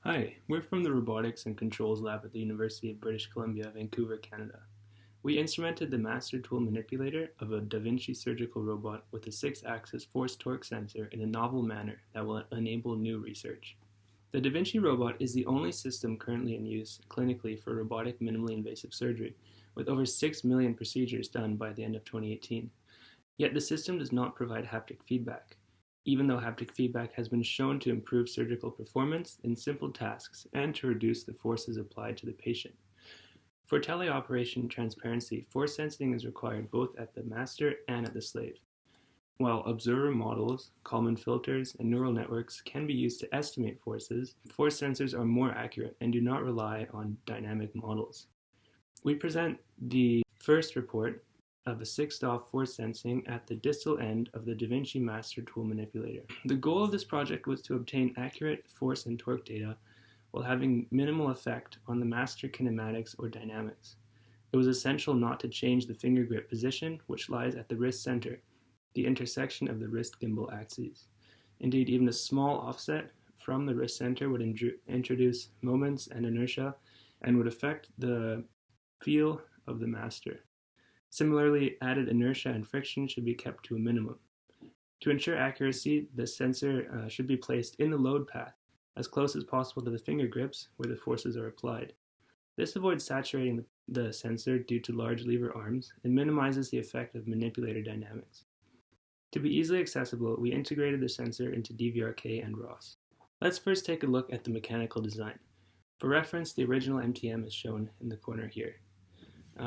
Hi, we're from the Robotics and Controls Lab at the University of British Columbia, Vancouver, Canada. We instrumented the master tool manipulator of a Da Vinci surgical robot with a 6-axis force-torque sensor in a novel manner that will enable new research. The Da Vinci robot is the only system currently in use clinically for robotic minimally invasive surgery, with over 6 million procedures done by the end of 2018. Yet the system does not provide haptic feedback, even though haptic feedback has been shown to improve surgical performance in simple tasks and to reduce the forces applied to the patient. For teleoperation transparency, force sensing is required both at the master and at the slave. While observer models, Kalman filters, and neural networks can be used to estimate forces, force sensors are more accurate and do not rely on dynamic models. We present the first report of a 6 DOF force sensing at the distal end of the Da Vinci master tool manipulator. The goal of this project was to obtain accurate force and torque data while having minimal effect on the master kinematics or dynamics. It was essential not to change the finger grip position, which lies at the wrist center, the intersection of the wrist gimbal axes. Indeed, even a small offset from the wrist center would introduce moments and inertia and would affect the feel of the master. Similarly, added inertia and friction should be kept to a minimum. To ensure accuracy, the sensor should be placed in the load path, as close as possible to the finger grips where the forces are applied. This avoids saturating the sensor due to large lever arms and minimizes the effect of manipulator dynamics. To be easily accessible, we integrated the sensor into DVRK and ROS. Let's first take a look at the mechanical design. For reference, the original MTM is shown in the corner here.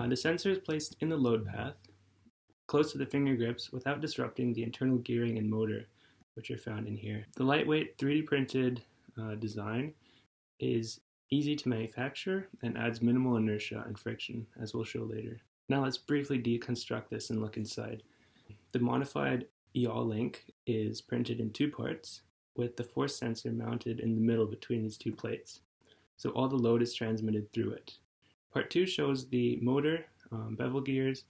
The sensor is placed in the load path, close to the finger grips without disrupting the internal gearing and motor, which are found in here. The lightweight 3D printed design is easy to manufacture and adds minimal inertia and friction, as we'll show later. Now let's briefly deconstruct this and look inside. The modified yaw link is printed in 2 parts, with the force sensor mounted in the middle between these 2 plates. So all the load is transmitted through it. Part 2 shows the motor, bevel gears,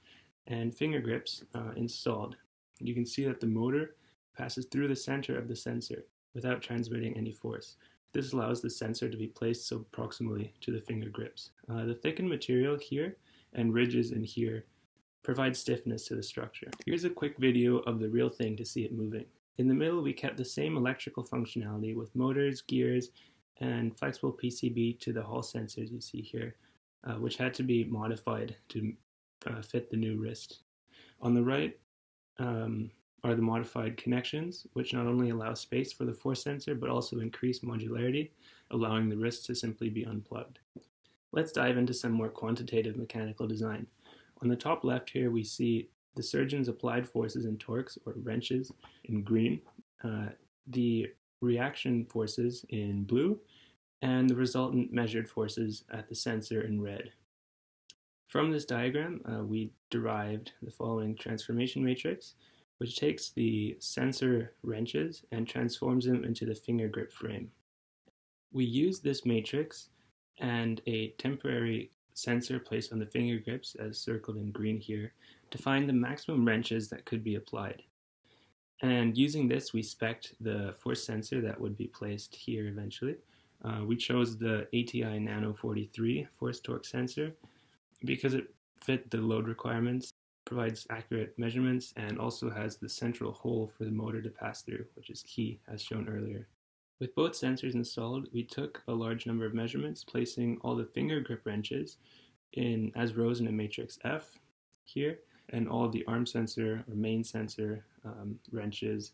and finger grips installed. You can see that the motor passes through the center of the sensor without transmitting any force. This allows the sensor to be placed so proximally to the finger grips. The thickened material here and ridges in here provide stiffness to the structure. Here's a quick video of the real thing to see it moving. In the middle, we kept the same electrical functionality with motors, gears, and flexible PCB to the Hall sensors you see here, which had to be modified to fit the new wrist. On the right are the modified connections, which not only allow space for the force sensor, but also increase modularity, allowing the wrist to simply be unplugged. Let's dive into some more quantitative mechanical design. On the top left here, we see the surgeon's applied forces and torques, or wrenches, in green, the reaction forces in blue, and the resultant measured forces at the sensor in red. From this diagram, we derived the following transformation matrix, which takes the sensor wrenches and transforms them into the finger grip frame. We use this matrix and a temporary sensor placed on the finger grips, as circled in green here, to find the maximum wrenches that could be applied. And using this, we spec'd the force sensor that would be placed here eventually. We chose the ATI Nano 43 force torque sensor because it fit the load requirements, provides accurate measurements, and also has the central hole for the motor to pass through, which is key, as shown earlier. With both sensors installed, we took a large number of measurements, placing all the finger grip wrenches as rows in a matrix F here, and all of the arm sensor or main sensor wrenches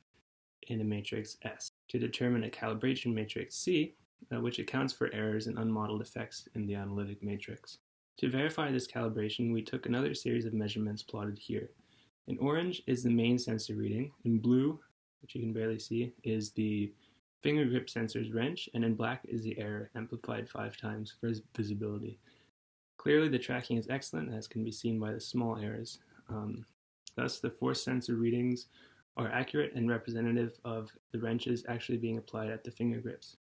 in a matrix S, to determine a calibration matrix C, which accounts for errors and unmodeled effects in the analytic matrix. To verify this calibration, we took another series of measurements plotted here. In orange is the main sensor reading, in blue, which you can barely see, is the finger grip sensor's wrench, and in black is the error, amplified 5 times for visibility. Clearly the tracking is excellent, as can be seen by the small errors. Thus the force sensor readings are accurate and representative of the wrenches actually being applied at the finger grips.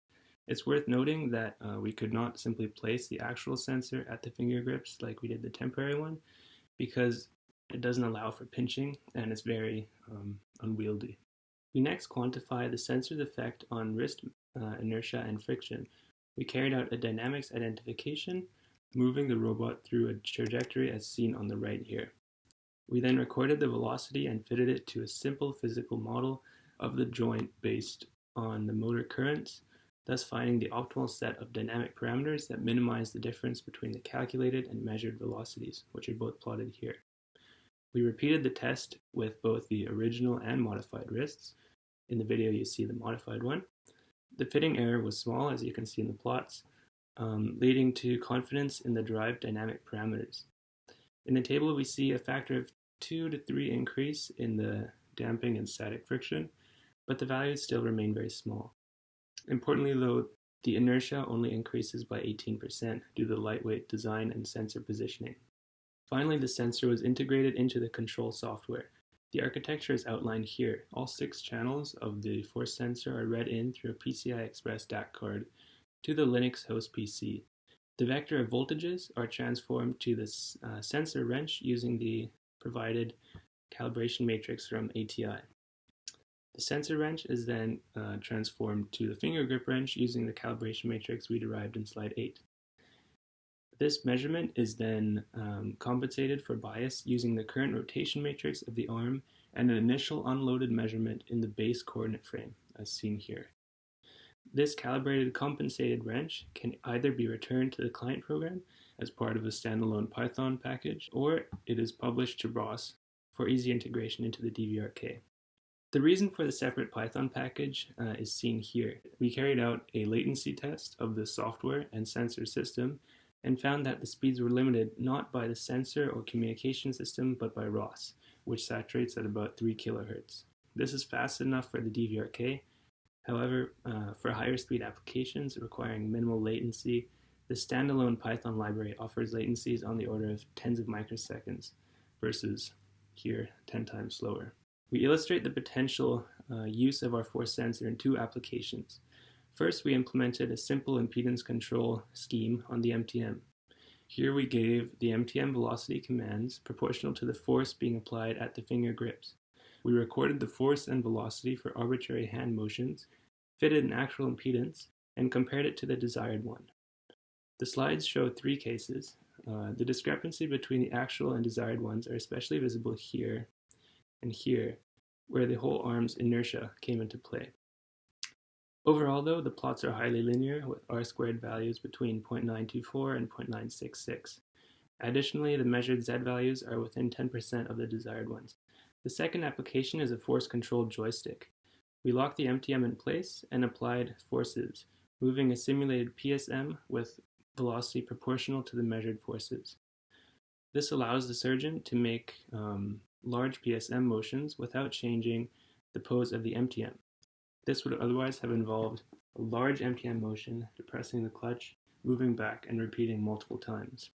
It's worth noting that we could not simply place the actual sensor at the finger grips like we did the temporary one, because it doesn't allow for pinching and it's very unwieldy. We next quantify the sensor's effect on wrist inertia and friction We carried out a dynamics identification, moving the robot through a trajectory as seen on the right here. We then recorded the velocity and fitted it to a simple physical model of the joint based on the motor currents, thus finding the optimal set of dynamic parameters that minimize the difference between the calculated and measured velocities, which are both plotted here. We repeated the test with both the original and modified wrists. In the video, you see the modified one. The fitting error was small, as you can see in the plots, leading to confidence in the derived dynamic parameters. In the table, we see a factor of 2 to 3 increase in the damping and static friction, but the values still remain very small. Importantly, though, the inertia only increases by 18% due to the lightweight design and sensor positioning. Finally, the sensor was integrated into the control software. The architecture is outlined here. All 6 channels of the force sensor are read in through a PCI Express DAC card to the Linux host PC. The vector of voltages are transformed to the sensor wrench using the provided calibration matrix from ATI. The sensor wrench is then transformed to the finger grip wrench using the calibration matrix we derived in slide 8. This measurement is then compensated for bias using the current rotation matrix of the arm and an initial unloaded measurement in the base coordinate frame, as seen here. This calibrated compensated wrench can either be returned to the client program as part of a standalone Python package, or it is published to ROS for easy integration into the DVRK. The reason for the separate Python package is seen here. We carried out a latency test of the software and sensor system and found that the speeds were limited not by the sensor or communication system, but by ROS, which saturates at about 3 kHz. This is fast enough for the DVRK. However, for higher speed applications requiring minimal latency, the standalone Python library offers latencies on the order of tens of microseconds versus here 10 times slower. We illustrate the potential use of our force sensor in 2 applications. First, we implemented a simple impedance control scheme on the MTM. Here we gave the MTM velocity commands proportional to the force being applied at the finger grips. We recorded the force and velocity for arbitrary hand motions, fitted an actual impedance, and compared it to the desired one. The slides show 3 cases. The discrepancy between the actual and desired ones are especially visible here and here, where the whole arm's inertia came into play. Overall, though, the plots are highly linear, with r-squared values between 0.924 and 0.966. Additionally, the measured z values are within 10% of the desired ones. The second application is a force-controlled joystick. We locked the MTM in place and applied forces, moving a simulated PSM with velocity proportional to the measured forces. This allows the surgeon to make large PSM motions without changing the pose of the MTM. This would otherwise have involved a large MTM motion, depressing the clutch, moving back, and repeating multiple times.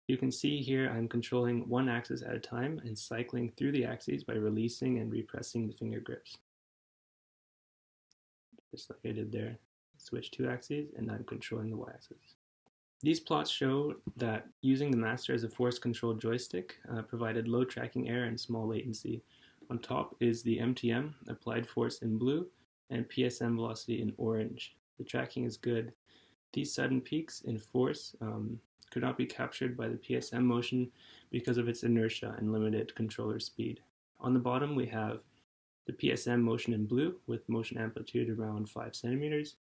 You can see here I'm controlling one axis at a time and cycling through the axes by releasing and repressing the finger grips. Just like I did there, switch 2 axes, and I'm controlling the y-axis. These plots show that using the master as a force-controlled joystick provided low tracking error and small latency. On top is the MTM, applied force in blue, and PSM velocity in orange. The tracking is good. These sudden peaks in force could not be captured by the PSM motion because of its inertia and limited controller speed. On the bottom we have the PSM motion in blue with motion amplitude around 5 centimeters,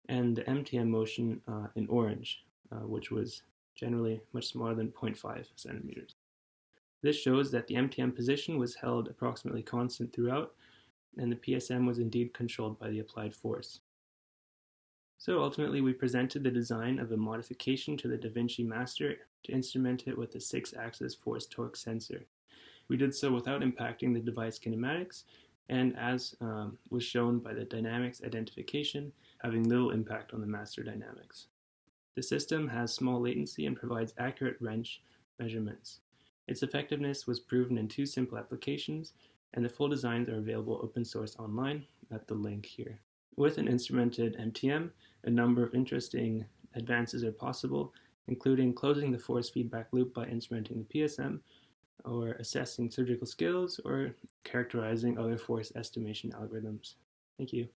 and the MTM motion in orange, which was generally much smaller than 0.5 centimeters. This shows that the MTM position was held approximately constant throughout, and the PSM was indeed controlled by the applied force. So ultimately, we presented the design of a modification to the Da Vinci Master to instrument it with a 6-axis force-torque sensor. We did so without impacting the device kinematics, and as was shown by the dynamics identification, having little impact on the master dynamics. The system has small latency and provides accurate wrench measurements. Its effectiveness was proven in 2 simple applications, and the full designs are available open source online at the link here. With an instrumented MTM, a number of interesting advances are possible, including closing the force feedback loop by instrumenting the PSM, or assessing surgical skills, or characterizing other force estimation algorithms. Thank you.